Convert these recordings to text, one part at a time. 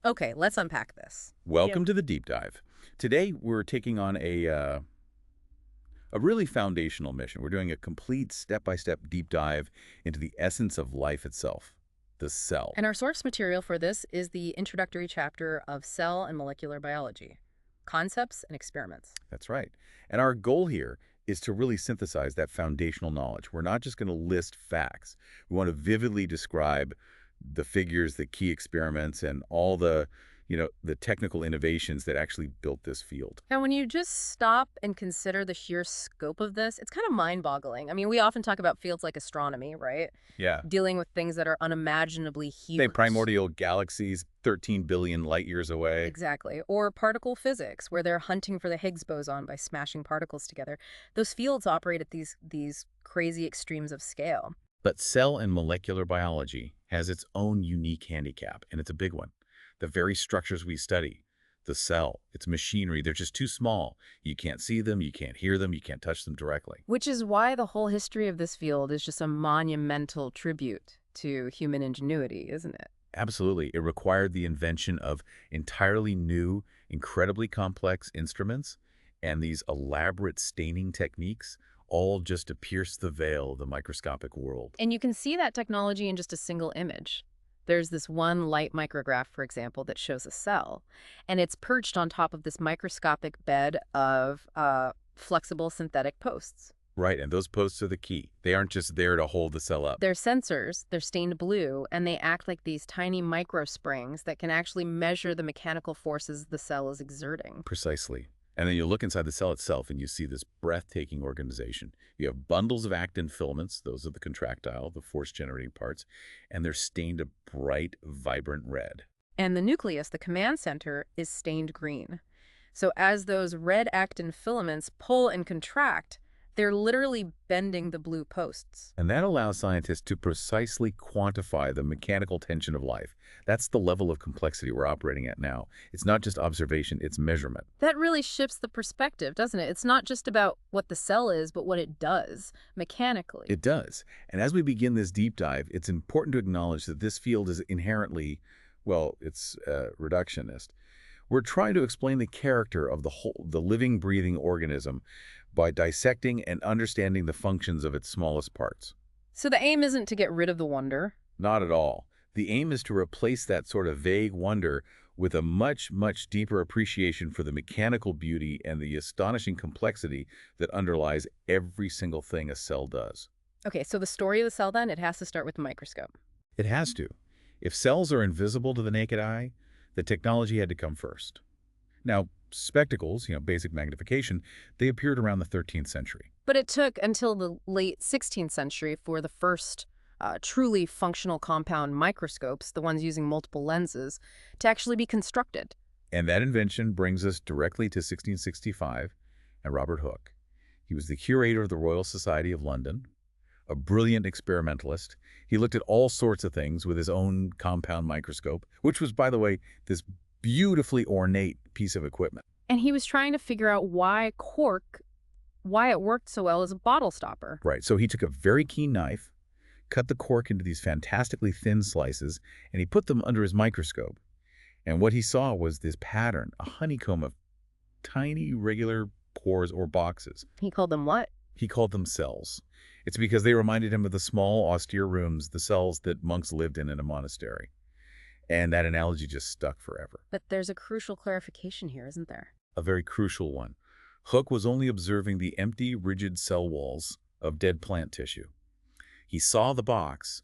Okay, let's unpack this. Welcome to the deep dive. Today, we're taking on a really foundational mission. We're doing a complete step-by-step deep dive into the essence of life itself, the cell. And our source material for this is the introductory chapter of Cell and Molecular Biology, Concepts and Experiments. That's right. And our goal here is to really synthesize that foundational knowledge. We're not just going to list facts. We want to vividly describe the figures, the key experiments, and all the technical innovations that actually built this field. And when you just stop and consider the sheer scope of this, it's kind of mind-boggling. I mean, we often talk about fields like astronomy, right? Yeah. Dealing with things that are unimaginably huge. Say primordial galaxies 13 billion light years away. Exactly. Or particle physics, where they're hunting for the Higgs boson by smashing particles together. Those fields operate at these crazy extremes of scale. But cell and molecular biology has its own unique handicap, and it's a big one. The very structures we study, the cell, its machinery, they're just too small. You can't see them, you can't hear them, you can't touch them directly. Which is why the whole history of this field is just a monumental tribute to human ingenuity, isn't it? Absolutely. It required the invention of entirely new, incredibly complex instruments and these elaborate staining techniques, all just to pierce the veil of the microscopic world. And you can see that technology in just a single image. There's this one light micrograph, for example, that shows a cell, and it's perched on top of this microscopic bed of flexible synthetic posts. Right, and those posts are the key. They aren't just there to hold the cell up. They're sensors, they're stained blue, and they act like these tiny microsprings that can actually measure the mechanical forces the cell is exerting. Precisely. And then you look inside the cell itself and you see this breathtaking organization. You have bundles of actin filaments, those are the contractile, the force-generating parts, and they're stained a bright, vibrant red. And the nucleus, the command center, is stained green. So as those red actin filaments pull and contract, they're literally bending the blue posts. And that allows scientists to precisely quantify the mechanical tension of life. That's the level of complexity we're operating at now. It's not just observation, it's measurement. That really shifts the perspective, doesn't it? It's not just about what the cell is, but what it does mechanically. It does. And as we begin this deep dive, it's important to acknowledge that this field is inherently, well, it's reductionist. We're trying to explain the character of the living, breathing organism by dissecting and understanding the functions of its smallest parts. So the aim isn't to get rid of the wonder? Not at all. The aim is to replace that sort of vague wonder with a much, much deeper appreciation for the mechanical beauty and the astonishing complexity that underlies every single thing a cell does. Okay, so the story of the cell then, it has to start with the microscope. It has to. If cells are invisible to the naked eye, the technology had to come first. Now, spectacles, basic magnification, they appeared around the 13th century. But it took until the late 16th century for the first truly functional compound microscopes, the ones using multiple lenses, to actually be constructed. And that invention brings us directly to 1665 and Robert Hooke. He was the curator of the Royal Society of London, a brilliant experimentalist. He looked at all sorts of things with his own compound microscope, which was, by the way, this beautifully ornate piece of equipment. And he was trying to figure out why it worked so well as a bottle stopper. Right, so he took a very keen knife, cut the cork into these fantastically thin slices, and he put them under his microscope. And what he saw was this pattern, a honeycomb of tiny, regular pores or boxes. He called them what? He called them cells. It's because they reminded him of the small, austere rooms, the cells that monks lived in a monastery. And that analogy just stuck forever. But there's a crucial clarification here, isn't there? A very crucial one. Hooke was only observing the empty, rigid cell walls of dead plant tissue. He saw the box,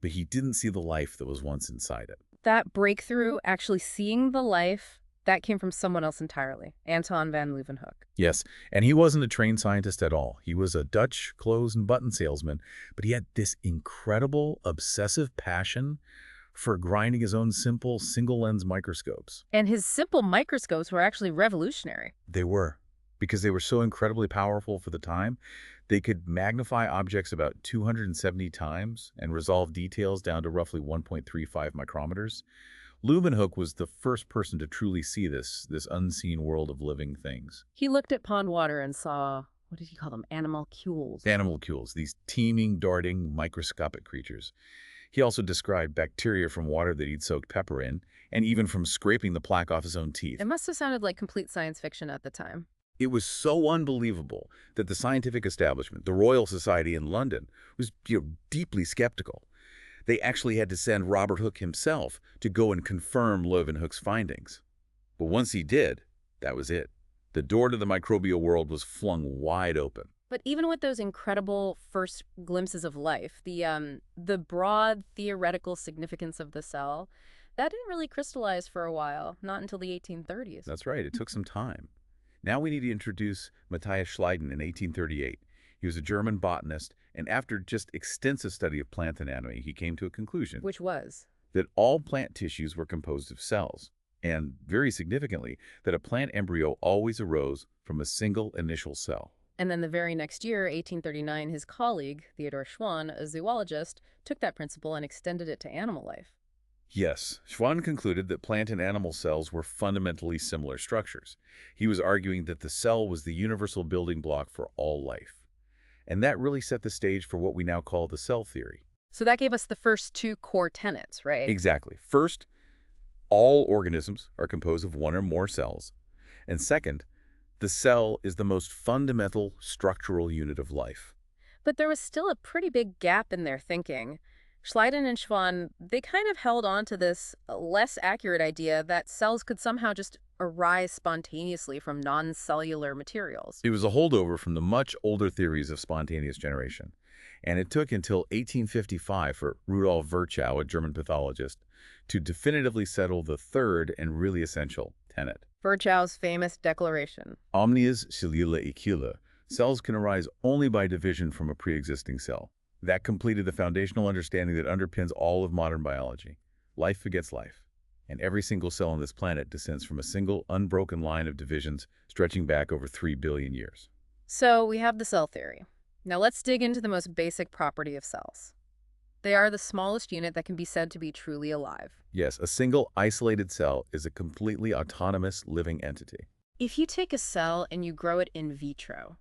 but he didn't see the life that was once inside it. That breakthrough, actually seeing the life, that came from someone else entirely, Anton van Leeuwenhoek. Yes, and he wasn't a trained scientist at all. He was a Dutch clothes and button salesman, but he had this incredible, obsessive passion for grinding his own simple single-lens microscopes. And his simple microscopes were actually revolutionary. They were, because they were so incredibly powerful for the time. They could magnify objects about 270 times and resolve details down to roughly 1.35 micrometers. Leeuwenhoek was the first person to truly see this unseen world of living things. He looked at pond water and saw, what did he call them? Animalcules. Animalcules, these teeming, darting, microscopic creatures. He also described bacteria from water that he'd soaked pepper in, and even from scraping the plaque off his own teeth. It must have sounded like complete science fiction at the time. It was so unbelievable that the scientific establishment, the Royal Society in London, was deeply skeptical. They actually had to send Robert Hooke himself to go and confirm Leeuwenhoek's findings. But once he did, that was it. The door to the microbial world was flung wide open. But even with those incredible first glimpses of life, the broad theoretical significance of the cell, that didn't really crystallize for a while, not until the 1830s. That's right, it took some time. Now we need to introduce Matthias Schleiden in 1838. He was a German botanist, and after just extensive study of plant anatomy, he came to a conclusion Which was? that all plant tissues were composed of cells, and, very significantly, that a plant embryo always arose from a single initial cell. And then the very next year, 1839, his colleague, Theodor Schwann, a zoologist, took that principle and extended it to animal life. Yes, Schwann concluded that plant and animal cells were fundamentally similar structures. He was arguing that the cell was the universal building block for all life. And that really set the stage for what we now call the cell theory. So that gave us the first two core tenets, right? Exactly. First, all organisms are composed of one or more cells. And second, the cell is the most fundamental structural unit of life. But there was still a pretty big gap in their thinking. Schleiden and Schwann, they kind of held on to this less accurate idea that cells could somehow just arise spontaneously from non-cellular materials. It was a holdover from the much older theories of spontaneous generation. And it took until 1855 for Rudolf Virchow, a German pathologist, to definitively settle the third and really essential tenet. Virchow's famous declaration. Omnias cellula ecula. Cells can arise only by division from a pre-existing cell. That completed the foundational understanding that underpins all of modern biology. Life begets life, and every single cell on this planet descends from a single, unbroken line of divisions stretching back over 3 billion years. So we have the cell theory. Now let's dig into the most basic property of cells. They are the smallest unit that can be said to be truly alive. Yes, a single, isolated cell is a completely autonomous living entity. If you take a cell and you grow it in vitro,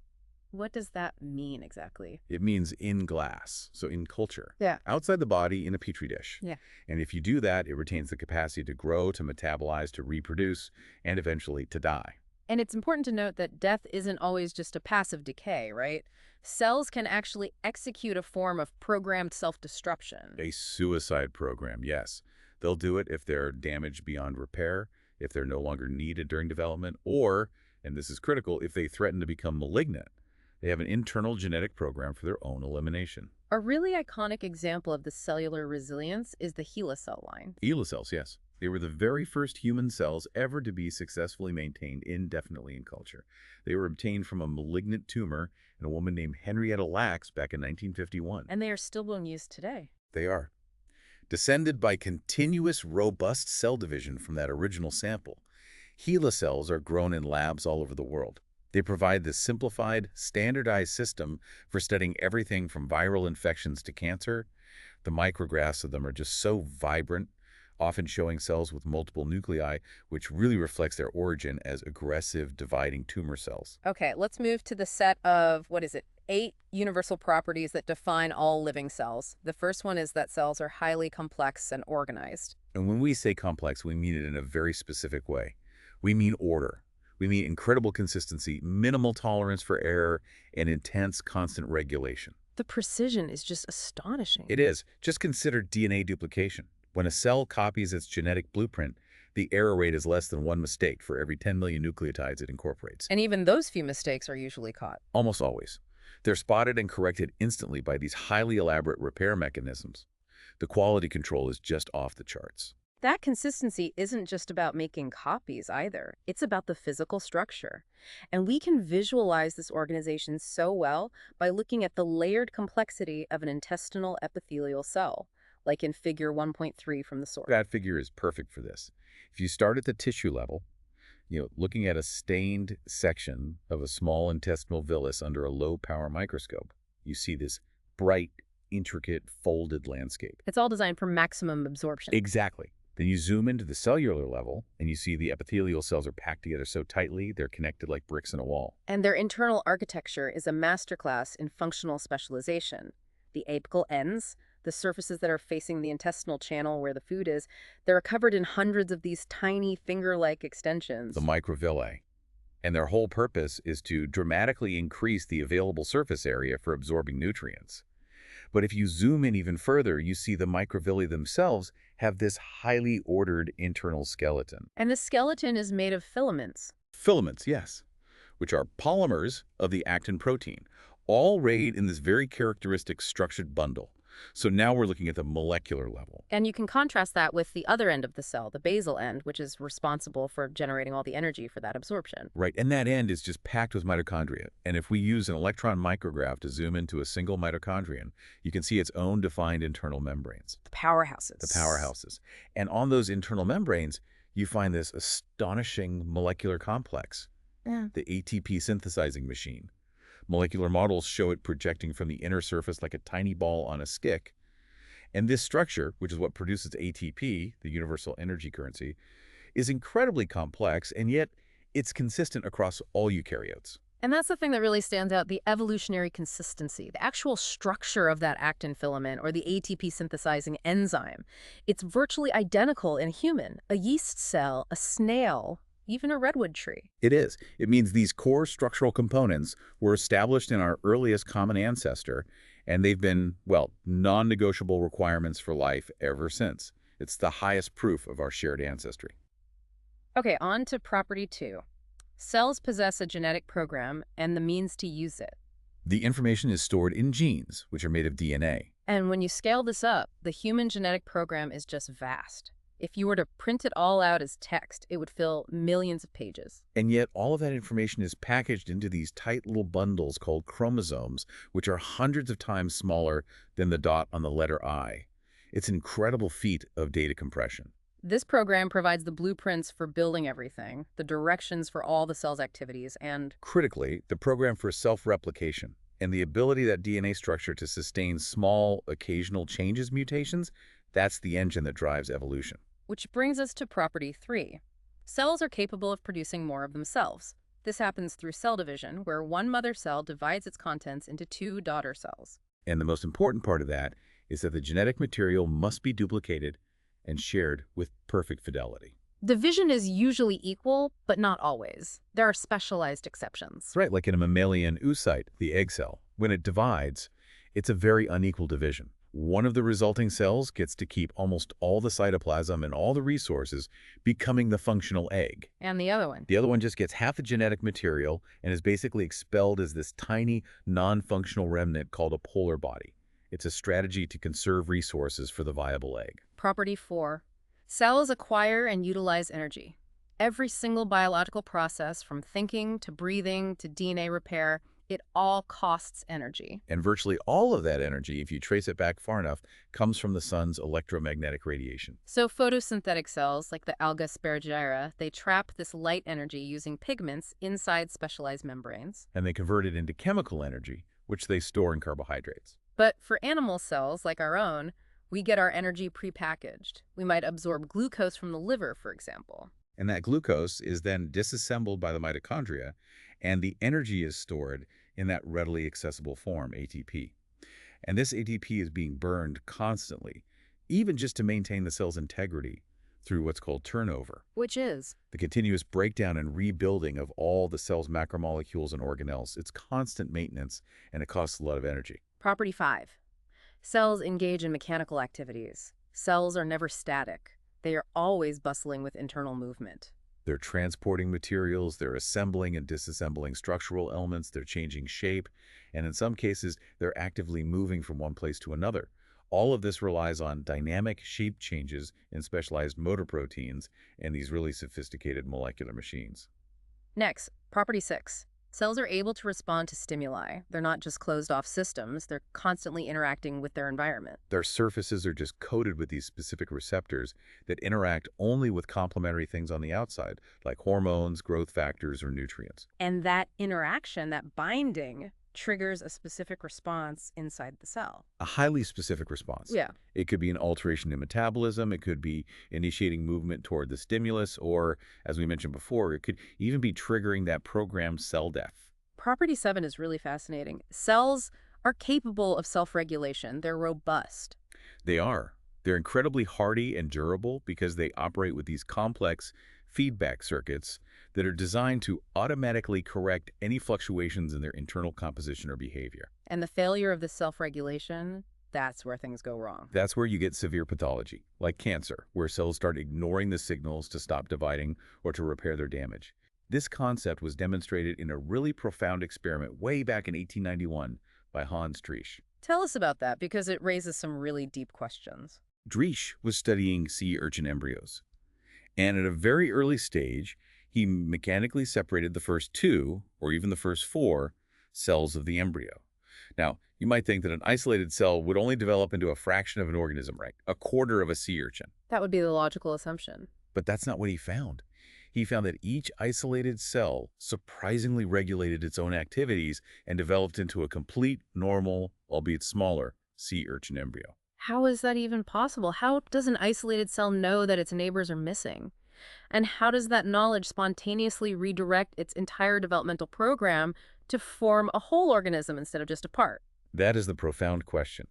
what does that mean exactly? It means in glass, so in culture. Yeah. Outside the body in a petri dish. Yeah. And if you do that, it retains the capacity to grow, to metabolize, to reproduce, and eventually to die. And it's important to note that death isn't always just a passive decay, right? Cells can actually execute a form of programmed self-destruction. A suicide program, yes. They'll do it if they're damaged beyond repair, if they're no longer needed during development, or, and this is critical, if they threaten to become malignant. They have an internal genetic program for their own elimination. A really iconic example of the cellular resilience is the HeLa cell line. HeLa cells, yes. They were the very first human cells ever to be successfully maintained indefinitely in culture. They were obtained from a malignant tumor in a woman named Henrietta Lacks back in 1951. And they are still being used today. They are. Descended by continuous, robust cell division from that original sample, HeLa cells are grown in labs all over the world. They provide this simplified, standardized system for studying everything from viral infections to cancer. The micrographs of them are just so vibrant, often showing cells with multiple nuclei, which really reflects their origin as aggressive, dividing tumor cells. Okay, let's move to the set of, 8 universal properties that define all living cells. The first one is that cells are highly complex and organized. And when we say complex, we mean it in a very specific way. We mean order. We mean incredible consistency, minimal tolerance for error, and intense, constant regulation. The precision is just astonishing. It is. Just consider DNA duplication. When a cell copies its genetic blueprint, the error rate is less than 1 mistake for every 10 million nucleotides it incorporates. And even those few mistakes are usually caught. Almost always. They're spotted and corrected instantly by these highly elaborate repair mechanisms. The quality control is just off the charts. That consistency isn't just about making copies either. It's about the physical structure. And we can visualize this organization so well by looking at the layered complexity of an intestinal epithelial cell, like in figure 1.3 from the source. That figure is perfect for this. If you start at the tissue level, looking at a stained section of a small intestinal villus under a low-power microscope, you see this bright, intricate, folded landscape. It's all designed for maximum absorption. Exactly. Then you zoom into the cellular level, and you see the epithelial cells are packed together so tightly, they're connected like bricks in a wall. And their internal architecture is a masterclass in functional specialization. The apical ends, the surfaces that are facing the intestinal channel where the food is, they're covered in hundreds of these tiny finger-like The extensions. microvilli. And their whole purpose is to dramatically increase the available surface area for absorbing nutrients. But if you zoom in even further, you see the microvilli themselves have this highly ordered internal skeleton. And the skeleton is made of filaments. Filaments, yes, which are polymers of the actin protein, all arrayed in this very characteristic structured bundle. So now we're looking at the molecular level. And you can contrast that with the other end of the cell, the basal end, which is responsible for generating all the energy for that absorption. Right, and that end is just packed with mitochondria. And if we use an electron micrograph to zoom into a single mitochondrion, you can see its own defined internal membranes. The powerhouses. The powerhouses. And on those internal membranes, you find this astonishing molecular complex, Yeah. the ATP synthesizing machine. Molecular models show it projecting from the inner surface like a tiny ball on a stick. And this structure, which is what produces ATP, the universal energy currency, is incredibly complex, and yet it's consistent across all eukaryotes. And that's the thing that really stands out, the evolutionary consistency, the actual structure of that actin filament or the ATP synthesizing enzyme. It's virtually identical in a human, a yeast cell, a snail, even a redwood tree. It is. It means these core structural components were established in our earliest common ancestor, and they've been, well, non-negotiable requirements for life ever since. It's the highest proof of our shared ancestry. Okay, on to property 2. Cells possess a genetic program and the means to use it. The information is stored in genes, which are made of DNA. And when you scale this up, the human genetic program is just vast. If you were to print it all out as text, it would fill millions of pages. And yet all of that information is packaged into these tight little bundles called chromosomes, which are hundreds of times smaller than the dot on the letter I. It's an incredible feat of data compression. This program provides the blueprints for building everything, the directions for all the cell's activities, and Critically, the program for self-replication and the ability of that DNA structure to sustain small, occasional changes, mutations, that's the engine that drives evolution. which brings us to property 3. Cells are capable of producing more of themselves. This happens through cell division, where one mother cell divides its contents into 2 daughter cells. And the most important part of that is that the genetic material must be duplicated and shared with perfect fidelity. Division is usually equal, but not always. There are specialized exceptions. That's right, like in a mammalian oocyte, the egg cell. When it divides, it's a very unequal division. One of the resulting cells gets to keep almost all the cytoplasm and all the resources, becoming the functional egg. And the other one? The other one just gets half the genetic material and is basically expelled as this tiny, non-functional remnant called a polar body. It's a strategy to conserve resources for the viable egg. Property 4. Cells acquire and utilize energy. Every single biological process, from thinking to breathing to DNA repair, it all costs energy. And virtually all of that energy, if you trace it back far enough, comes from the sun's electromagnetic radiation. So photosynthetic cells, like the alga sparagira, they trap this light energy using pigments inside specialized membranes. And they convert it into chemical energy, which they store in carbohydrates. But for animal cells, like our own, we get our energy prepackaged. We might absorb glucose from the liver, for example. And that glucose is then disassembled by the mitochondria, and the energy is stored in that readily accessible form, ATP. And this ATP is being burned constantly, even just to maintain the cell's integrity through what's called turnover. Which is? The continuous breakdown and rebuilding of all the cell's macromolecules and organelles. It's constant maintenance, and it costs a lot of energy. Property 5. Cells engage in mechanical activities. Cells are never static. They are always bustling with internal movement. They're transporting materials, they're assembling and disassembling structural elements, they're changing shape, and in some cases, they're actively moving from one place to another. All of this relies on dynamic shape changes in specialized motor proteins and these really sophisticated molecular machines. Next, property 6. Cells are able to respond to stimuli. They're not just closed-off systems. They're constantly interacting with their environment. Their surfaces are just coated with these specific receptors that interact only with complementary things on the outside, like hormones, growth factors, or nutrients. And that interaction, that binding, triggers a specific response inside the cell. A highly specific response. Yeah. It could be an alteration in metabolism, it could be initiating movement toward the stimulus, or, as we mentioned before, it could even be triggering that programmed cell death. Property 7 is really fascinating. Cells are capable of self-regulation. They're robust. They are. They're incredibly hardy and durable because they operate with these complex feedback circuits that are designed to automatically correct any fluctuations in their internal composition or behavior. And the failure of this self-regulation, that's where things go wrong. That's where you get severe pathology, like cancer, where cells start ignoring the signals to stop dividing or to repair their damage. This concept was demonstrated in a really profound experiment way back in 1891 by Hans Driesch. Tell us about that, because it raises some really deep questions. Driesch was studying sea urchin embryos, and at a very early stage, he mechanically separated the first two, or even the first four, cells of the embryo. Now, you might think that an isolated cell would only develop into a fraction of an organism, right? A quarter of a sea urchin. That would be the logical assumption. But that's not what he found. He found that each isolated cell surprisingly regulated its own activities and developed into a complete, normal, albeit smaller, sea urchin embryo. How is that even possible? How does an isolated cell know that its neighbors are missing? And how does that knowledge spontaneously redirect its entire developmental program to form a whole organism instead of just a part? That is the profound question.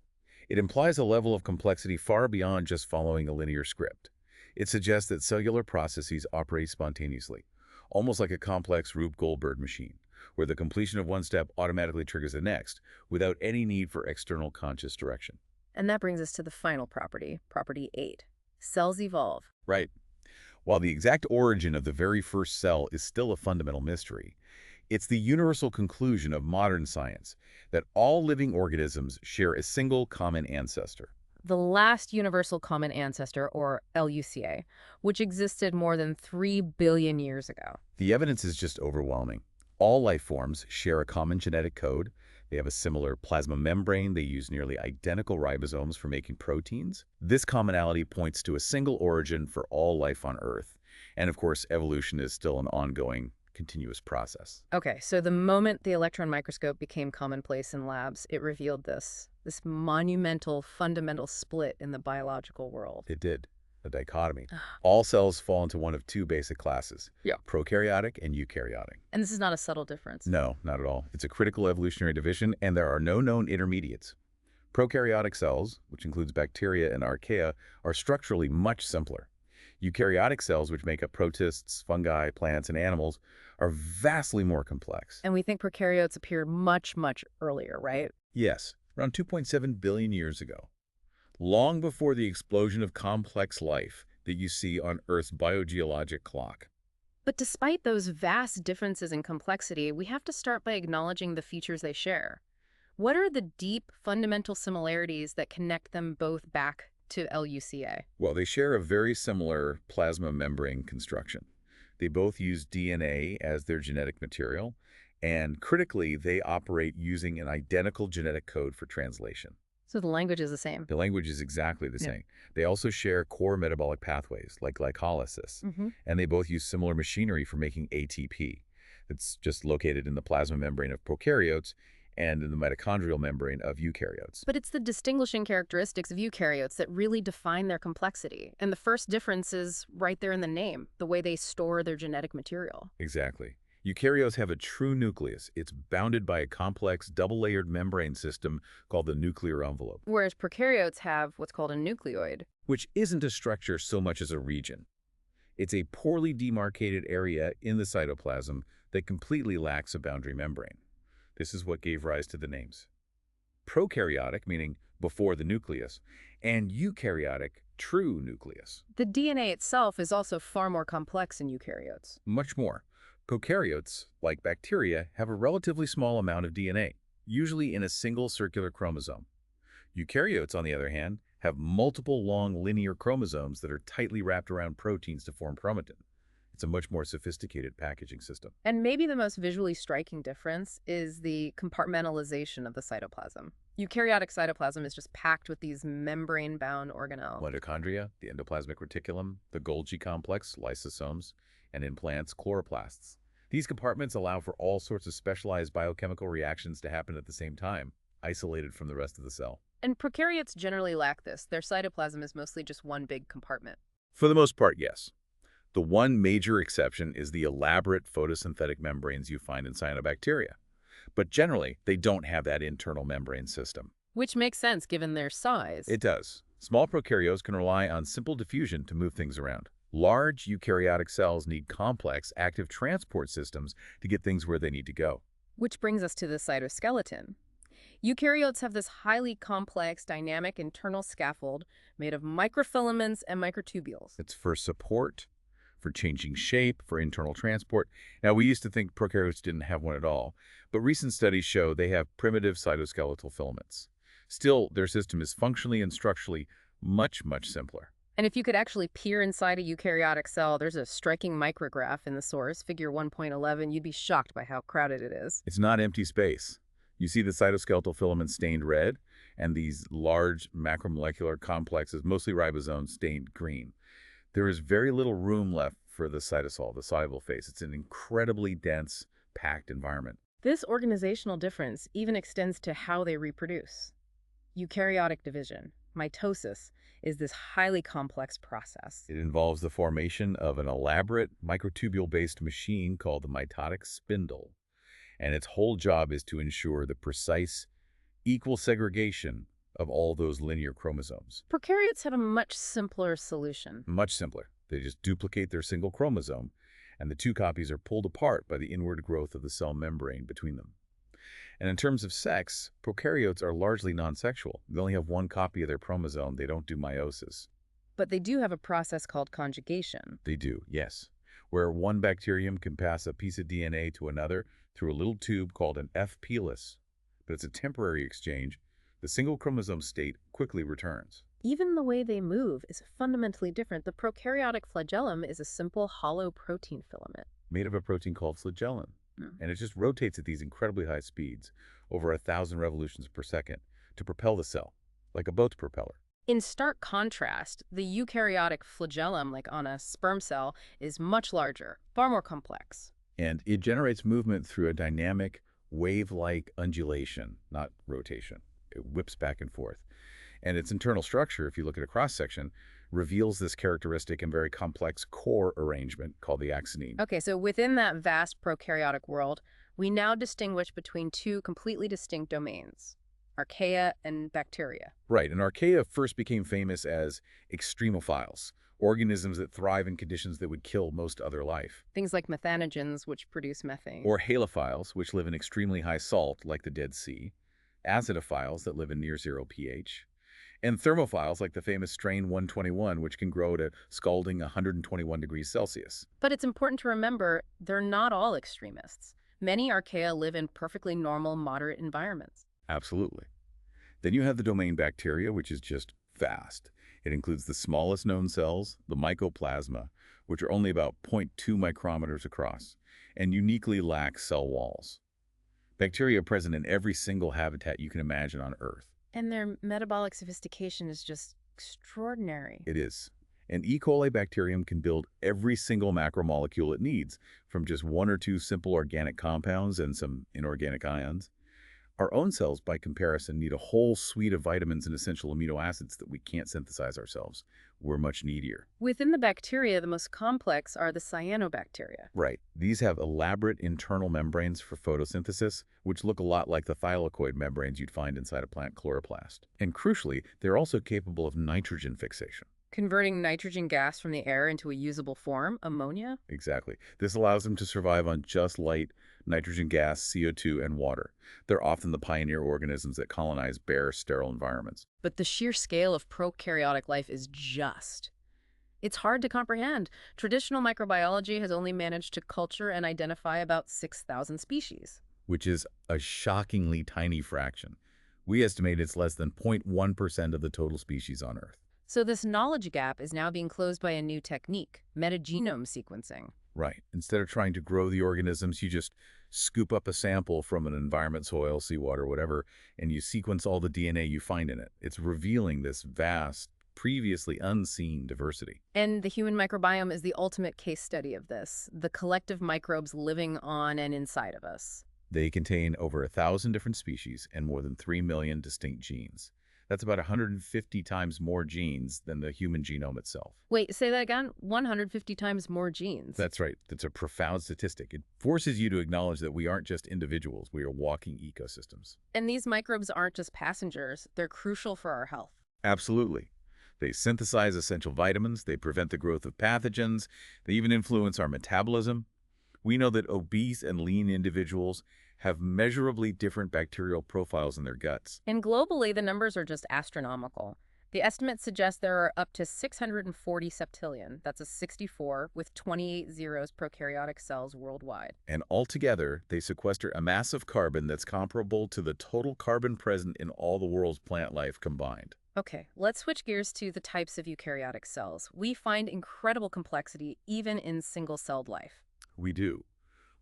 It implies a level of complexity far beyond just following a linear script. It suggests that cellular processes operate spontaneously, almost like a complex Rube Goldberg machine, where the completion of one step automatically triggers the next, without any need for external conscious direction. And that brings us to the final property, property 8. Cells evolve. Right. While the exact origin of the very first cell is still a fundamental mystery, it's the universal conclusion of modern science that all living organisms share a single common ancestor. The last universal common ancestor, or LUCA, which existed more than 3 billion years ago. The evidence is just overwhelming. All life forms share a common genetic code. They have a similar plasma membrane. They use nearly identical ribosomes for making proteins. This commonality points to a single origin for all life on Earth. And of course, evolution is still an ongoing, continuous process. Okay, so the moment the electron microscope became commonplace in labs, it revealed this monumental, fundamental split in the biological world. It did. A dichotomy. All cells fall into one of two basic classes. Yeah. Prokaryotic and eukaryotic. And this is not a subtle difference. No, not at all. It's a critical evolutionary division, and there are no known intermediates. Prokaryotic cells, which includes bacteria and archaea, are structurally much simpler. Eukaryotic cells, which make up protists, fungi, plants, and animals, are vastly more complex. And we think prokaryotes appeared much, much earlier, right? Yes, around 2.7 billion years ago. Long before the explosion of complex life that you see on Earth's biogeologic clock. But despite those vast differences in complexity, we have to start by acknowledging the features they share. What are the deep, fundamental similarities that connect them both back to LUCA? Well, they share a very similar plasma membrane construction. They both use DNA as their genetic material, and critically, they operate using an identical genetic code for translation. So the language is the same. The language is exactly the Yeah. same. They also share core metabolic pathways, like glycolysis, and they both use similar machinery for making ATP. It's just located in the plasma membrane of prokaryotes and in the mitochondrial membrane of eukaryotes. But it's the distinguishing characteristics of eukaryotes that really define their complexity. And the first difference is right there in the name, the way they store their genetic material. Exactly. Eukaryotes have a true nucleus. It's bounded by a complex double-layered membrane system called the nuclear envelope, Whereas prokaryotes have what's called a nucleoid. which isn't a structure so much as a region. It's a poorly demarcated area in the cytoplasm that completely lacks a boundary membrane. This is what gave rise to the names. Prokaryotic, meaning before the nucleus, and eukaryotic, true nucleus. The DNA itself is also far more complex in eukaryotes. Much more. Prokaryotes, like bacteria, have a relatively small amount of DNA, usually in a single circular chromosome. Eukaryotes, on the other hand, have multiple long linear chromosomes that are tightly wrapped around proteins to form chromatin. It's a much more sophisticated packaging system. And maybe the most visually striking difference is the compartmentalization of the cytoplasm. Eukaryotic cytoplasm is just packed with these membrane-bound organelles. Mitochondria, the endoplasmic reticulum, the Golgi complex, lysosomes, and in plants, chloroplasts. These compartments allow for all sorts of specialized biochemical reactions to happen at the same time, isolated from the rest of the cell. And prokaryotes generally lack this. Their cytoplasm is mostly just one big compartment. For the most part, yes. The one major exception is the elaborate photosynthetic membranes you find in cyanobacteria. But generally, they don't have that internal membrane system. Which makes sense given their size. It does. Small prokaryotes can rely on simple diffusion to move things around. Large eukaryotic cells need complex, active transport systems to get things where they need to go. Which brings us to the cytoskeleton. Eukaryotes have this highly complex, dynamic internal scaffold made of microfilaments and microtubules. It's for support, for changing shape, for internal transport. Now, we used to think prokaryotes didn't have one at all, but recent studies show they have primitive cytoskeletal filaments. Still, their system is functionally and structurally much, much simpler. And if you could actually peer inside a eukaryotic cell, there's a striking micrograph in the source, figure 1.11. You'd be shocked by how crowded it is. It's not empty space. You see the cytoskeletal filaments stained red, and these large macromolecular complexes, mostly ribosomes, stained green. There is very little room left for the cytosol, the soluble phase. It's an incredibly dense, packed environment. This organizational difference even extends to how they reproduce. Eukaryotic division, mitosis, is this highly complex process. It involves the formation of an elaborate microtubule-based machine called the mitotic spindle, and its whole job is to ensure the precise, equal segregation of all those linear chromosomes. Prokaryotes had a much simpler solution. Much simpler. They just duplicate their single chromosome, and the two copies are pulled apart by the inward growth of the cell membrane between them. And in terms of sex, prokaryotes are largely non-sexual. They only have one copy of their chromosome. They don't do meiosis. But they do have a process called conjugation. They do, yes, where one bacterium can pass a piece of DNA to another through a little tube called an F pelus. But it's a temporary exchange. The single chromosome state quickly returns. Even the way they move is fundamentally different. The prokaryotic flagellum is a simple hollow protein filament. Made of a protein called flagellin. And it just rotates at these incredibly high speeds, over 1,000 revolutions per second, to propel the cell, like a boat's propeller. In stark contrast, the eukaryotic flagellum, like on a sperm cell, is much larger, far more complex. And it generates movement through a dynamic, wave-like undulation, not rotation. It whips back and forth. And its internal structure, if you look at a cross-section, reveals this characteristic and very complex core arrangement called the axoneme. Okay, so within that vast prokaryotic world, we now distinguish between two completely distinct domains, archaea and bacteria. Right, and archaea first became famous as extremophiles, organisms that thrive in conditions that would kill most other life. Things like methanogens, which produce methane. Or halophiles, which live in extremely high salt, like the Dead Sea. Acidophiles that live in near zero pH. And thermophiles, like the famous strain 121, which can grow to scalding 121 degrees Celsius. But it's important to remember they're not all extremists. Many archaea live in perfectly normal, moderate environments. Absolutely. Then you have the domain bacteria, which is just vast. It includes the smallest known cells, the mycoplasma, which are only about 0.2 micrometers across, and uniquely lack cell walls. Bacteria are present in every single habitat you can imagine on Earth. And their metabolic sophistication is just extraordinary. It is. An E. coli bacterium can build every single macromolecule it needs from just one or two simple organic compounds and some inorganic ions. Our own cells, by comparison, need a whole suite of vitamins and essential amino acids that we can't synthesize ourselves. We're much needier. Within the bacteria, the most complex are the cyanobacteria. Right. These have elaborate internal membranes for photosynthesis, which look a lot like the thylakoid membranes you'd find inside a plant chloroplast. And crucially, they're also capable of nitrogen fixation. Converting nitrogen gas from the air into a usable form, ammonia? Exactly. This allows them to survive on just light nitrogen gas, CO2, and water. They're often the pioneer organisms that colonize bare, sterile environments. But the sheer scale of prokaryotic life is just. It's hard to comprehend. Traditional microbiology has only managed to culture and identify about 6,000 species. Which is a shockingly tiny fraction. We estimate it's less than 0.1% of the total species on Earth. So this knowledge gap is now being closed by a new technique, metagenome sequencing. Right. Instead of trying to grow the organisms, you just scoop up a sample from an environment, soil, seawater, whatever, and you sequence all the DNA you find in it. It's revealing this vast, previously unseen diversity. And the human microbiome is the ultimate case study of this, the collective microbes living on and inside of us. They contain over 1,000 different species and more than 3 million distinct genes. That's about 150 times more genes than the human genome itself. Wait, say that again? 150 times more genes. That's right. That's a profound statistic. It forces you to acknowledge that we aren't just individuals. We are walking ecosystems. And these microbes aren't just passengers. They're crucial for our health. Absolutely. They synthesize essential vitamins. They prevent the growth of pathogens. They even influence our metabolism. We know that obese and lean individuals have measurably different bacterial profiles in their guts. And globally, the numbers are just astronomical. The estimates suggest there are up to 640 septillion, that's a 64, with 28 zeros prokaryotic cells worldwide. And altogether, they sequester a mass of carbon that's comparable to the total carbon present in all the world's plant life combined. Okay, let's switch gears to the types of eukaryotic cells. We find incredible complexity even in single-celled life. We do.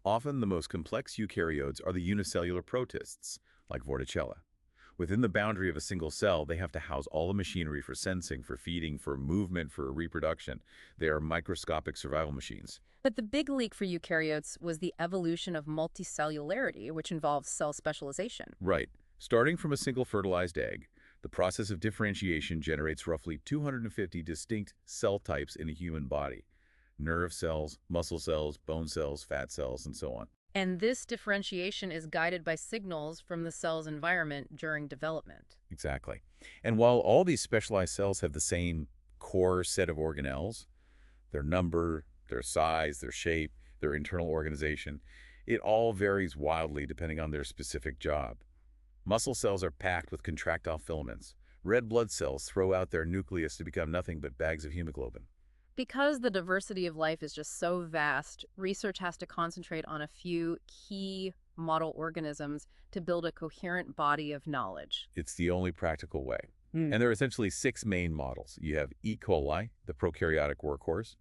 Often the most complex eukaryotes are the unicellular protists, like Vorticella. Within the boundary of a single cell, they have to house all the machinery for sensing, for feeding, for movement, for reproduction. They are microscopic survival machines. But the big leap for eukaryotes was the evolution of multicellularity, which involves cell specialization. Right. Starting from a single fertilized egg, the process of differentiation generates roughly 250 distinct cell types in a human body. Nerve cells, muscle cells, bone cells, fat cells, and so on. And this differentiation is guided by signals from the cell's environment during development. Exactly. And while all these specialized cells have the same core set of organelles, their number, their size, their shape, their internal organization, it all varies wildly depending on their specific job. Muscle cells are packed with contractile filaments. Red blood cells throw out their nucleus to become nothing but bags of hemoglobin. Because the diversity of life is just so vast, research has to concentrate on a few key model organisms to build a coherent body of knowledge. It's the only practical way. And there are essentially 6 main models. You have E. coli, the prokaryotic workhorse,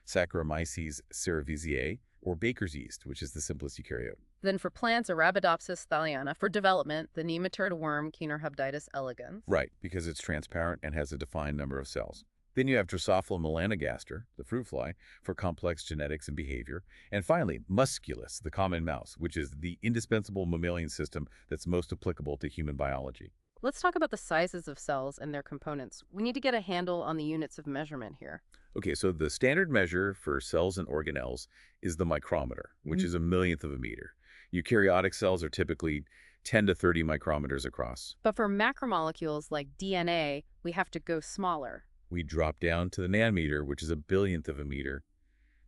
Saccharomyces cerevisiae, or baker's yeast, which is the simplest eukaryote. Then for plants, Arabidopsis thaliana. For development, the nematode worm, Caenorhabditis elegans. Right, because it's transparent and has a defined number of cells. Then you have Drosophila melanogaster, the fruit fly, for complex genetics and behavior. And finally, Musculus, the common mouse, which is the indispensable mammalian system that's most applicable to human biology. Let's talk about the sizes of cells and their components. We need to get a handle on the units of measurement here. Okay, so the standard measure for cells and organelles is the micrometer, which is a millionth of a meter. Eukaryotic cells are typically 10 to 30 micrometers across. But for macromolecules like DNA, we have to go smaller. We drop down to the nanometer, which is a billionth of a meter.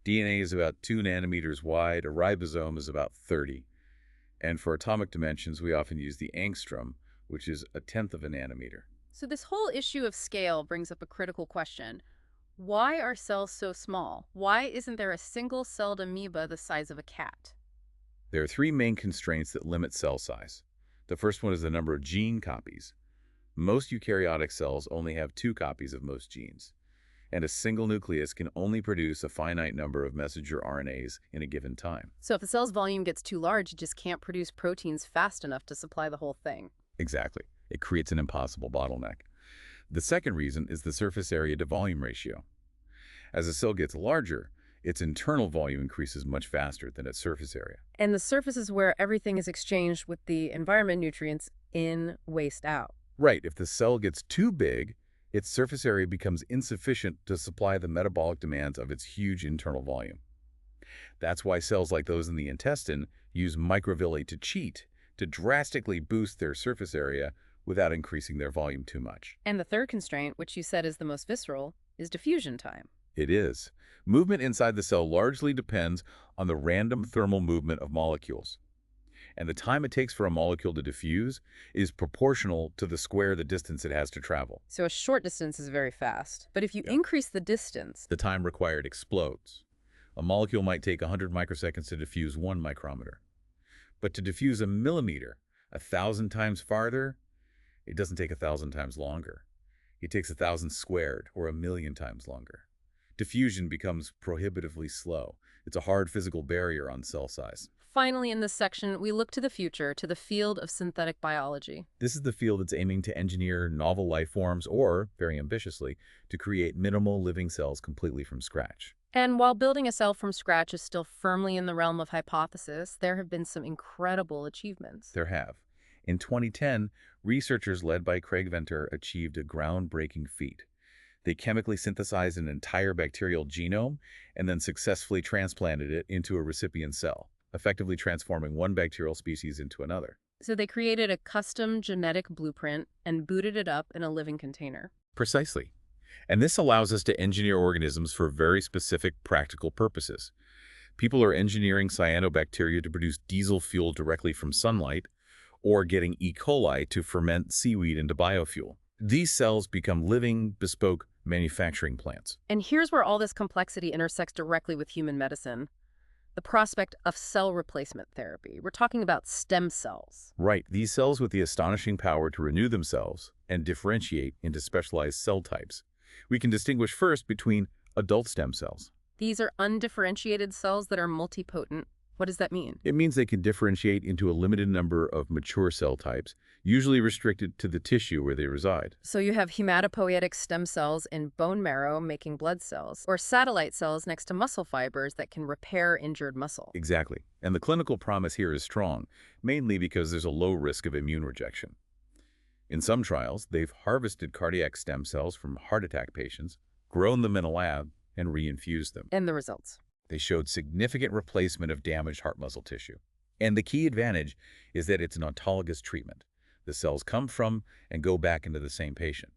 DNA is about 2 nanometers wide. A ribosome is about 30. And for atomic dimensions, we often use the angstrom, which is a tenth of a nanometer. So this whole issue of scale brings up a critical question. Why are cells so small? Why isn't there a single-celled amoeba the size of a cat? There are 3 main constraints that limit cell size. The first one is the number of gene copies. Most eukaryotic cells only have 2 copies of most genes, and a single nucleus can only produce a finite number of messenger RNAs in a given time. So if the cell's volume gets too large, it just can't produce proteins fast enough to supply the whole thing. Exactly. It creates an impossible bottleneck. The second reason is the surface area to volume ratio. As a cell gets larger, its internal volume increases much faster than its surface area. And the surface is where everything is exchanged with the environment nutrients in, waste out. Right. If the cell gets too big, its surface area becomes insufficient to supply the metabolic demands of its huge internal volume. That's why cells like those in the intestine use microvilli to cheat, to drastically boost their surface area without increasing their volume too much. And the third constraint, which you said is the most visceral, is diffusion time. It is. Movement inside the cell largely depends on the random thermal movement of molecules. And the time it takes for a molecule to diffuse is proportional to the square the distance it has to travel. So a short distance is very fast. But if you increase the distance, the time required explodes. A molecule might take 100 microseconds to diffuse 1 micrometer. But to diffuse a millimeter 1,000 times farther, it doesn't take 1,000 times longer. It takes 1,000 squared, or 1,000,000 times longer. Diffusion becomes prohibitively slow. It's a hard physical barrier on cell size. Finally, in this section, we look to the future, to the field of synthetic biology. This is the field that's aiming to engineer novel life forms or, very ambitiously, to create minimal living cells completely from scratch. And while building a cell from scratch is still firmly in the realm of hypothesis, there have been some incredible achievements. There have. In 2010, researchers led by Craig Venter achieved a groundbreaking feat. They chemically synthesized an entire bacterial genome and then successfully transplanted it into a recipient cell, effectively transforming one bacterial species into another. So they created a custom genetic blueprint and booted it up in a living container. Precisely. And this allows us to engineer organisms for very specific practical purposes. People are engineering cyanobacteria to produce diesel fuel directly from sunlight, or getting E. coli to ferment seaweed into biofuel. These cells become living, bespoke manufacturing plants. And here's where all this complexity intersects directly with human medicine. The prospect of cell replacement therapy. We're talking about stem cells. Right, these cells with the astonishing power to renew themselves and differentiate into specialized cell types. We can distinguish first between adult stem cells. These are undifferentiated cells that are multipotent. What does that mean? It means they can differentiate into a limited number of mature cell types, usually restricted to the tissue where they reside. So you have hematopoietic stem cells in bone marrow making blood cells, or satellite cells next to muscle fibers that can repair injured muscle. Exactly. And the clinical promise here is strong, mainly because there's a low risk of immune rejection. In some trials, they've harvested cardiac stem cells from heart attack patients, grown them in a lab, and reinfused them. And the results? They showed significant replacement of damaged heart muscle tissue. And the key advantage is that it's an autologous treatment. The cells come from and go back into the same patient.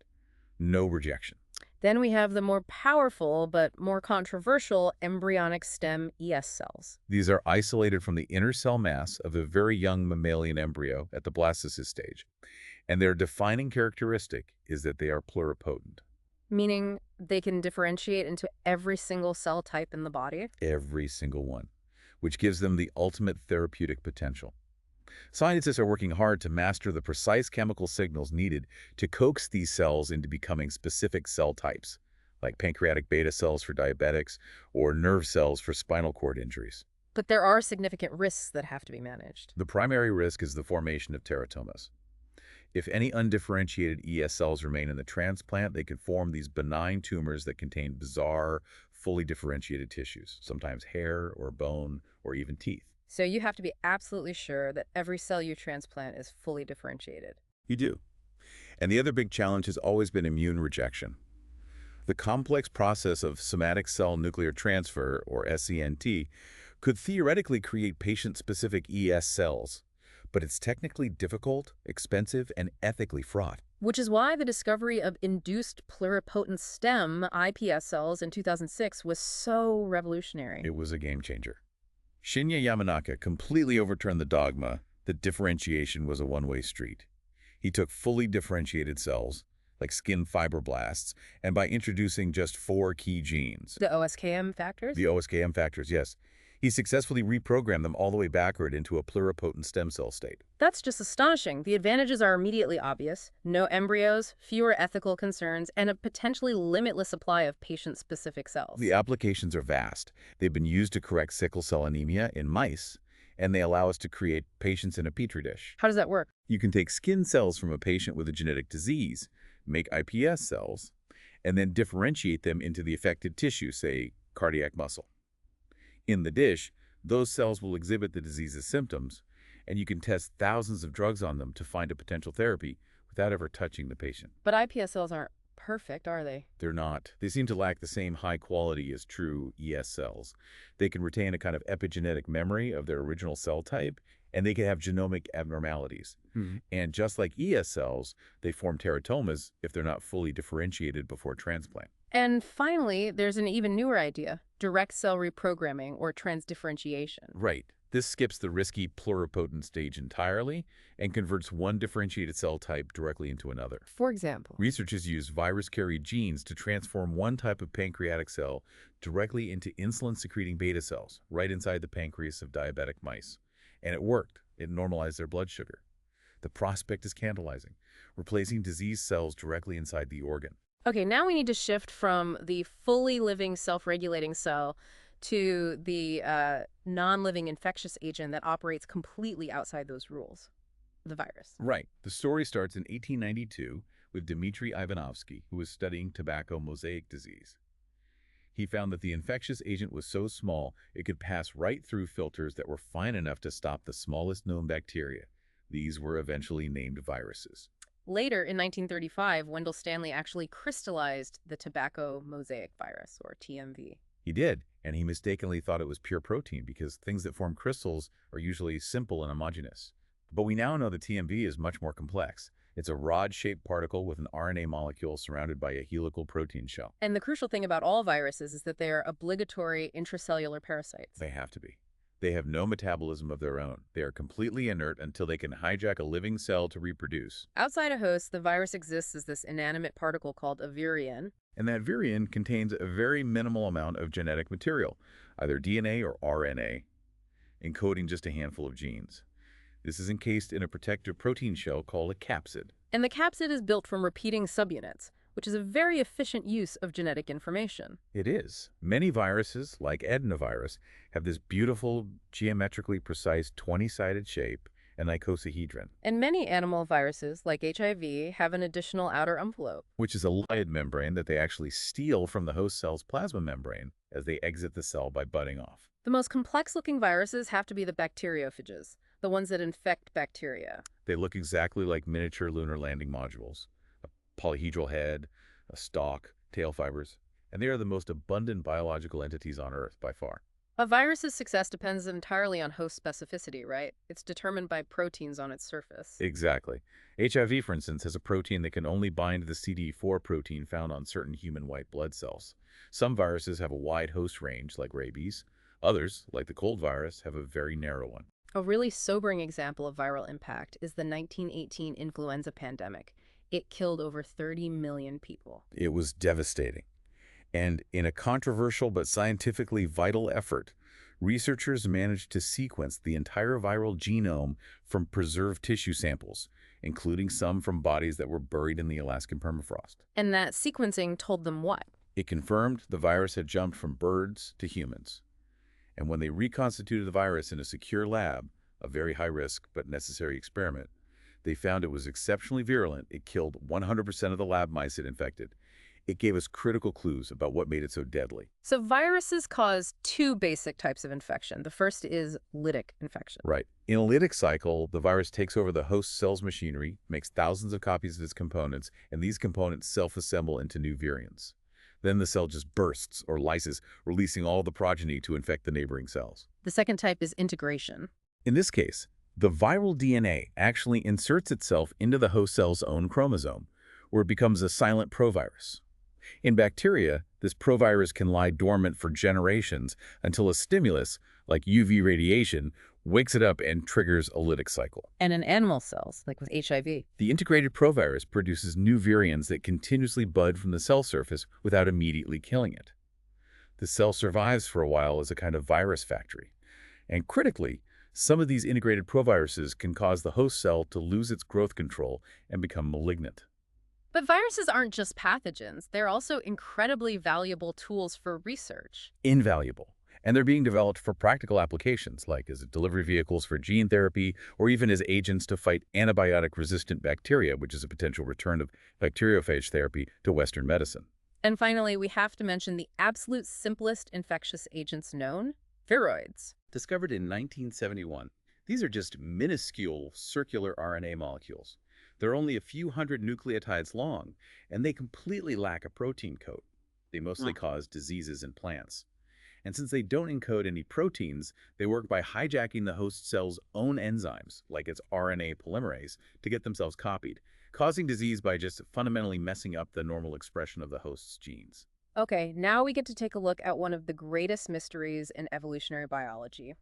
No rejection. Then we have the more powerful but more controversial embryonic stem ES cells. These are isolated from the inner cell mass of a very young mammalian embryo at the blastocyst stage. And their defining characteristic is that they are pluripotent. Meaning they can differentiate into every single cell type in the body? Every single one, which gives them the ultimate therapeutic potential. Scientists are working hard to master the precise chemical signals needed to coax these cells into becoming specific cell types, like pancreatic beta cells for diabetics or nerve cells for spinal cord injuries. But there are significant risks that have to be managed. The primary risk is the formation of teratomas. If any undifferentiated ES cells remain in the transplant, they can form these benign tumors that contain bizarre, fully differentiated tissues, sometimes hair or bone or even teeth. So you have to be absolutely sure that every cell you transplant is fully differentiated. You do. And the other big challenge has always been immune rejection. The complex process of somatic cell nuclear transfer, or SCNT, could theoretically create patient-specific ES cells, but it's technically difficult, expensive, and ethically fraught. Which is why the discovery of induced pluripotent stem iPS cells in 2006 was so revolutionary. It was a game changer. Shinya Yamanaka completely overturned the dogma that differentiation was a one-way street. He took fully differentiated cells, like skin fibroblasts, and by introducing just 4 key genes. The OSKM factors? The OSKM factors, yes. He successfully reprogrammed them all the way backward into a pluripotent stem cell state. That's just astonishing. The advantages are immediately obvious. No embryos, fewer ethical concerns, and a potentially limitless supply of patient-specific cells. The applications are vast. They've been used to correct sickle cell anemia in mice, and they allow us to create patients in a petri dish. How does that work? You can take skin cells from a patient with a genetic disease, make iPS cells, and then differentiate them into the affected tissue, say cardiac muscle. In the dish, those cells will exhibit the disease's symptoms, and you can test thousands of drugs on them to find a potential therapy without ever touching the patient. But iPS cells aren't perfect, are they? They're not. They seem to lack the same high quality as true ES cells. They can retain a kind of epigenetic memory of their original cell type, and they can have genomic abnormalities. And just like ES cells, they form teratomas if they're not fully differentiated before transplant. And finally, there's an even newer idea, direct cell reprogramming or transdifferentiation. Right. This skips the risky pluripotent stage entirely and converts one differentiated cell type directly into another. For example, Researchers use virus-carried genes to transform one type of pancreatic cell directly into insulin-secreting beta cells right inside the pancreas of diabetic mice. And it worked. It normalized their blood sugar. The prospect is scandalizing, replacing diseased cells directly inside the organ. okay, now we need to shift from the fully living self-regulating cell to the non-living infectious agent that operates completely outside those rules, the virus. Right. The story starts in 1892 with Dmitry Ivanovsky, who was studying tobacco mosaic disease. He found that the infectious agent was so small it could pass right through filters that were fine enough to stop the smallest known bacteria, These were eventually named viruses. Later, in 1935, Wendell Stanley actually crystallized the tobacco mosaic virus, or TMV. He did, and he mistakenly thought it was pure protein because things that form crystals are usually simple and homogeneous. But we now know that TMV is much more complex. It's a rod-shaped particle with an RNA molecule surrounded by a helical protein shell. And the crucial thing about all viruses is that they are obligatory intracellular parasites. They have to be. They have no metabolism of their own. They are completely inert until they can hijack a living cell to reproduce. Outside a host, the virus exists as this inanimate particle called a virion. And that virion contains a very minimal amount of genetic material, either DNA or RNA, encoding just a handful of genes. This is encased in a protective protein shell called a capsid. And the capsid is built from repeating subunits, which is a very efficient use of genetic information. It is. Many viruses, like adenovirus, have this beautiful, geometrically precise 20-sided shape, an icosahedron, And many animal viruses, like HIV, have an additional outer envelope. which is a lipid membrane that they actually steal from the host cell's plasma membrane as they exit the cell by budding off. The most complex-looking viruses have to be the bacteriophages, the ones that infect bacteria. They look exactly like miniature lunar landing modules, a polyhedral head, a stalk, tail fibers, and they are the most abundant biological entities on Earth by far. A virus's success depends entirely on host specificity, right? It's determined by proteins on its surface. Exactly. HIV, for instance, has a protein that can only bind to the CD4 protein found on certain human white blood cells. Some viruses have a wide host range, like rabies. Others, like the cold virus, have a very narrow one. A really sobering example of viral impact is the 1918 influenza pandemic. It killed over 30 million people. It was devastating. And in a controversial but scientifically vital effort, researchers managed to sequence the entire viral genome from preserved tissue samples, including some from bodies that were buried in the Alaskan permafrost. And that sequencing told them what? It confirmed the virus had jumped from birds to humans. And when they reconstituted the virus in a secure lab, a very high-risk but necessary experiment, they found it was exceptionally virulent. It killed 100% of the lab mice it infected. It gave us critical clues about what made it so deadly. So viruses cause two basic types of infection. The first is lytic infection. Right. In a lytic cycle, the virus takes over the host cell's machinery, makes thousands of copies of its components, and these components self-assemble into new virions. Then the cell just bursts or lyses, releasing all the progeny to infect the neighboring cells. The second type is integration. In this case, the viral DNA actually inserts itself into the host cell's own chromosome, where it becomes a silent provirus. In bacteria, this provirus can lie dormant for generations until a stimulus, like UV radiation, wakes it up and triggers a lytic cycle. And in animal cells, like with HIV. The integrated provirus produces new virions that continuously bud from the cell surface without immediately killing it. The cell survives for a while as a kind of virus factory. And critically, some of these integrated proviruses can cause the host cell to lose its growth control and become malignant. But viruses aren't just pathogens. They're also incredibly valuable tools for research. Invaluable. And they're being developed for practical applications, like as delivery vehicles for gene therapy, or even as agents to fight antibiotic-resistant bacteria, which is a potential return of bacteriophage therapy to Western medicine. And finally, we have to mention the absolute simplest infectious agents known, viroids. Discovered in 1971, these are just minuscule circular RNA molecules. They're only a few hundred nucleotides long, and they completely lack a protein coat. They mostly cause diseases in plants. And since they don't encode any proteins, they work by hijacking the host cell's own enzymes, like its RNA polymerase, to get themselves copied, causing disease by just fundamentally messing up the normal expression of the host's genes. Okay, now we get to take a look at one of the greatest mysteries in evolutionary biology.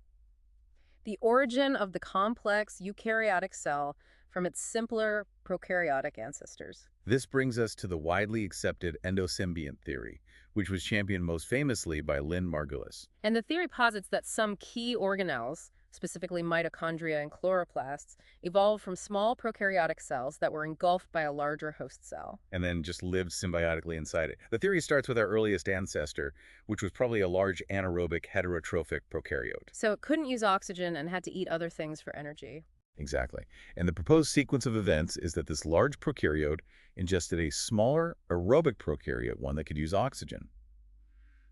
The origin of the complex eukaryotic cell from its simpler prokaryotic ancestors. This brings us to the widely accepted endosymbiont theory, which was championed most famously by Lynn Margulis. And the theory posits that some key organelles, specifically mitochondria and chloroplasts, evolved from small prokaryotic cells that were engulfed by a larger host cell. And then just lived symbiotically inside it. The theory starts with our earliest ancestor, which was probably a large anaerobic heterotrophic prokaryote. So it couldn't use oxygen and had to eat other things for energy. Exactly. And the proposed sequence of events is that this large prokaryote ingested a smaller aerobic prokaryote, one that could use oxygen.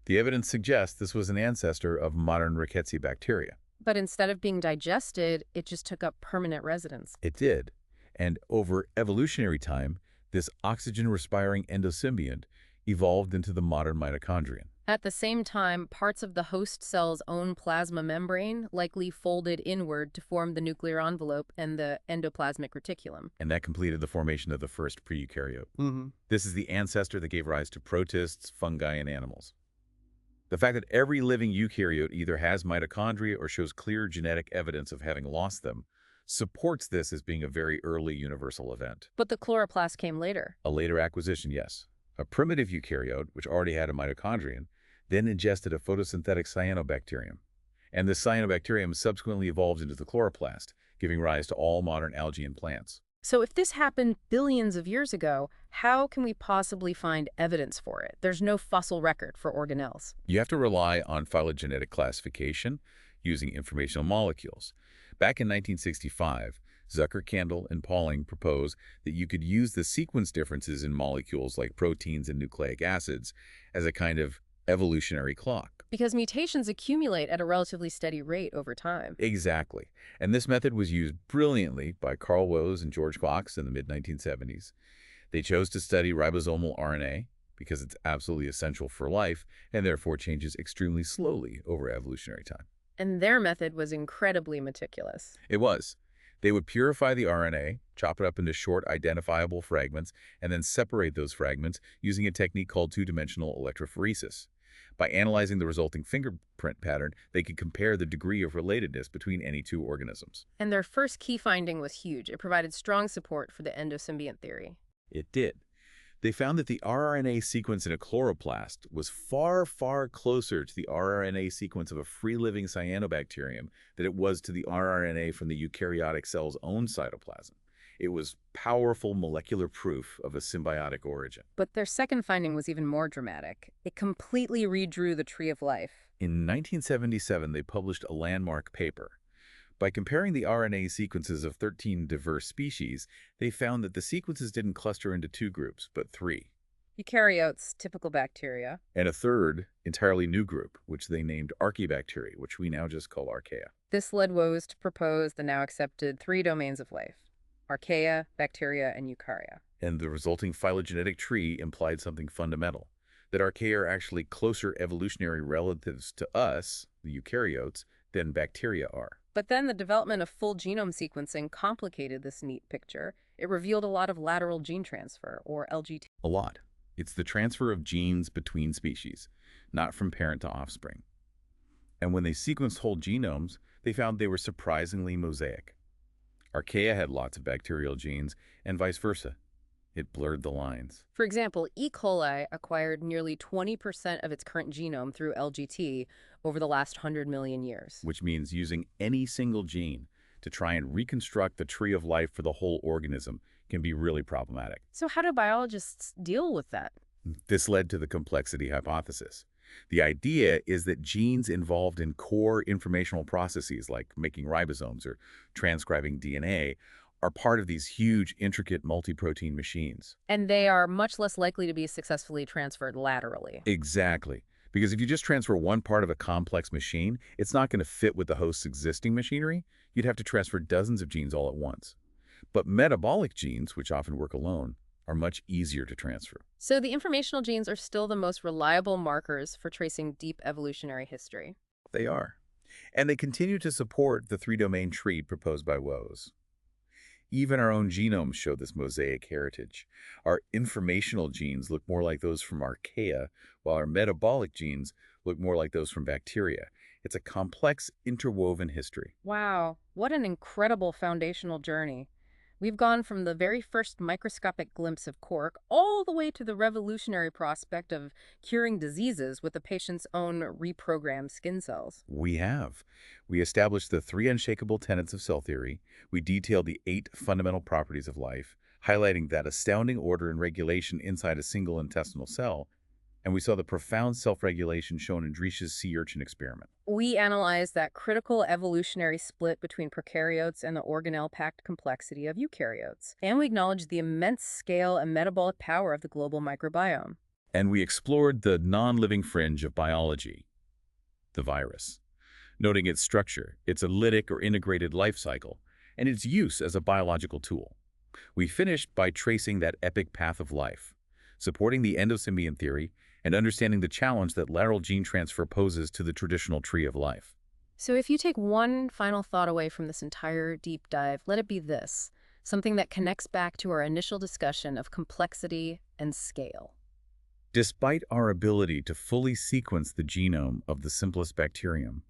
The evidence suggests this was an ancestor of modern Rickettsia bacteria. But instead of being digested, it just took up permanent residence. It did. And over evolutionary time, this oxygen-respiring endosymbiont evolved into the modern mitochondrion. At the same time, parts of the host cell's own plasma membrane likely folded inward to form the nuclear envelope and the endoplasmic reticulum. And that completed the formation of the first pre-eukaryote. Mm-hmm. This is the ancestor that gave rise to protists, fungi, and animals. The fact that every living eukaryote either has mitochondria or shows clear genetic evidence of having lost them supports this as being a very early universal event. But the chloroplast came later. A later acquisition, yes. A primitive eukaryote, which already had a mitochondrion, then ingested a photosynthetic cyanobacterium. And this cyanobacterium subsequently evolved into the chloroplast, giving rise to all modern algae and plants. So if this happened billions of years ago, how can we possibly find evidence for it? There's no fossil record for organelles. You have to rely on phylogenetic classification using informational molecules. Back in 1965, Zucker, Candle, and Pauling proposed that you could use the sequence differences in molecules like proteins and nucleic acids as a kind of evolutionary clock. Because mutations accumulate at a relatively steady rate over time. Exactly. And this method was used brilliantly by Carl Woese and George Fox in the mid-1970s. They chose to study ribosomal RNA because it's absolutely essential for life and therefore changes extremely slowly over evolutionary time. And their method was incredibly meticulous. It was. They would purify the RNA, chop it up into short identifiable fragments, and then separate those fragments using a technique called two-dimensional electrophoresis. By analyzing the resulting fingerprint pattern, they could compare the degree of relatedness between any two organisms. And their first key finding was huge. It provided strong support for the endosymbiont theory. It did. They found that the rRNA sequence in a chloroplast was far, far closer to the rRNA sequence of a free-living cyanobacterium than it was to the rRNA from the eukaryotic cell's own cytoplasm. It was powerful molecular proof of a symbiotic origin. But their second finding was even more dramatic. It completely redrew the tree of life. In 1977, they published a landmark paper. By comparing the RNA sequences of 13 diverse species, they found that the sequences didn't cluster into two groups, but three. Eukaryotes, typical bacteria. And a third, entirely new group, which they named Archaebacteria, which we now just call Archaea. This led Woese to propose the now accepted three domains of life: Archaea, bacteria, and eukarya. And the resulting phylogenetic tree implied something fundamental, that Archaea are actually closer evolutionary relatives to us, the eukaryotes, than bacteria are. But then the development of full genome sequencing complicated this neat picture. It revealed a lot of lateral gene transfer, or LGT. A lot. It's the transfer of genes between species, not from parent to offspring. And when they sequenced whole genomes, they found they were surprisingly mosaic. Archaea had lots of bacterial genes, and vice versa. It blurred the lines. For example, E. coli acquired nearly 20% of its current genome through LGT over the last 100 million years. Which means using any single gene to try and reconstruct the tree of life for the whole organism can be really problematic. So how do biologists deal with that? This led to the complexity hypothesis. The idea is that genes involved in core informational processes like making ribosomes or transcribing DNA are part of these huge, intricate multi-protein machines. And they are much less likely to be successfully transferred laterally. Exactly. Because if you just transfer one part of a complex machine, it's not going to fit with the host's existing machinery. You'd have to transfer dozens of genes all at once. But metabolic genes, which often work alone, are much easier to transfer. So the informational genes are still the most reliable markers for tracing deep evolutionary history. They are. And they continue to support the three-domain tree proposed by Woese. Even our own genomes show this mosaic heritage. Our informational genes look more like those from Archaea, while our metabolic genes look more like those from bacteria. It's a complex, interwoven history. Wow, what an incredible foundational journey. We've gone from the very first microscopic glimpse of cork all the way to the revolutionary prospect of curing diseases with a patient's own reprogrammed skin cells. We have. We established the 3 unshakable tenets of cell theory. We detailed the 8 fundamental properties of life, highlighting that astounding order and regulation inside a single intestinal cell. And we saw the profound self-regulation shown in Driesch's sea urchin experiment. We analyzed that critical evolutionary split between prokaryotes and the organelle-packed complexity of eukaryotes. And we acknowledged the immense scale and metabolic power of the global microbiome. And we explored the non-living fringe of biology, the virus. noting its structure, its lytic or integrated life cycle, and its use as a biological tool. We finished by tracing that epic path of life, supporting the endosymbiont theory and understanding the challenge that lateral gene transfer poses to the traditional tree of life. So if you take one final thought away from this entire deep dive, let it be this, something that connects back to our initial discussion of complexity and scale. Despite our ability to fully sequence the genome of the simplest bacterium,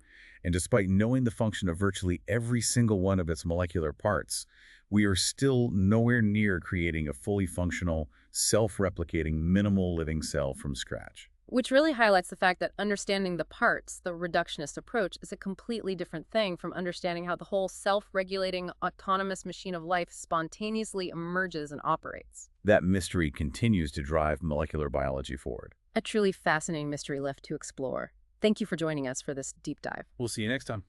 and despite knowing the function of virtually every single one of its molecular parts, we are still nowhere near creating a fully functional, self-replicating, minimal living cell from scratch. Which really highlights the fact that understanding the parts, the reductionist approach, is a completely different thing from understanding how the whole self-regulating, autonomous machine of life spontaneously emerges and operates. That mystery continues to drive molecular biology forward. A truly fascinating mystery left to explore. Thank you for joining us for this deep dive. We'll see you next time.